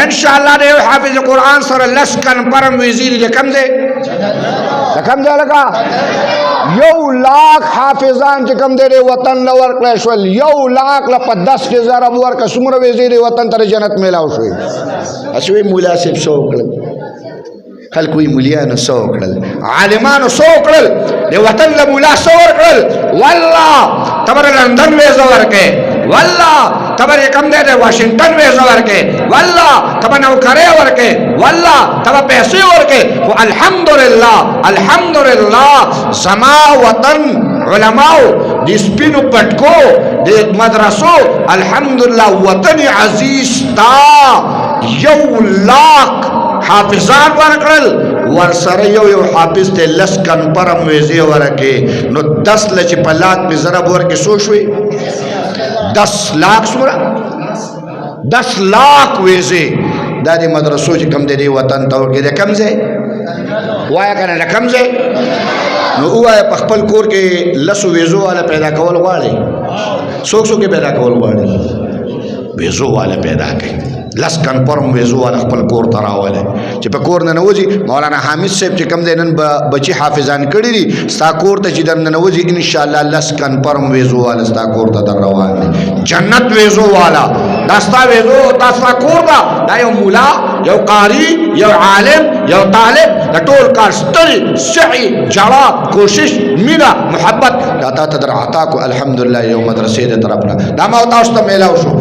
انشاءاللہ دے حافظ قرآن سر لسکن پرم وزیر لکم دے لگا 1,00,000 حافظان چکم دے دے وطن لور کلیشول 1,00,000 لپا 10,000 ابوار کا سمر وزیر وطن تر جنت میلاو شوئی اسوی مولا سب سوکل خلقوی مولیان سوکل عالمان سوکل دے وطن لمولا سوکل واللہ تبر لندن ویزا ورکے واللہ تبر کم دے دے واشنگٹن ویزا ورکے واللہ تبر نوکرے ورکے واللہ تبر پیسے ورکے الحمدللہ زما وطن علماء دی سپینو پٹکو دی مدرسو الحمدللہ وطن عزیز تا 1,00,000 حافظان ورکل ورسره یو حافظ ته لسکن پرم ویزی ورکه نو 10 لچ پلاک په ضرب ورکه سو شوي 10 लाख سورا 10 लाख ویزی دا د مدرسو چې کم دی وطن ته ورکه کم ځای وایا کنه کم ځای نو وایا په خپل کور کې لسو ویزو والا پیدا کول غواړي څوک کې پیدا کول غواړي ویزو والا پیدا کړي لسکن پرم ویزو والا خپل کور تراواله چې په کور نه نوځي مولانا حامد صاحب چې کم دینن بچي حافظان کړی دي ستا کور ته چې دن نوځي ان شاء الله لسکن پرم ویزو والا ستا کور ته در روان دي جنت ویزو والا داستا ویزو داستا کور دا یو مولا یو قاری یو عالم یو طالب د ټول کار ستړي سعي جړه کوشش مینا محبت دا تا تدر عطا کو الحمدلله یو مدرسې د طرفنا دا ما تاسو ته میلاو شو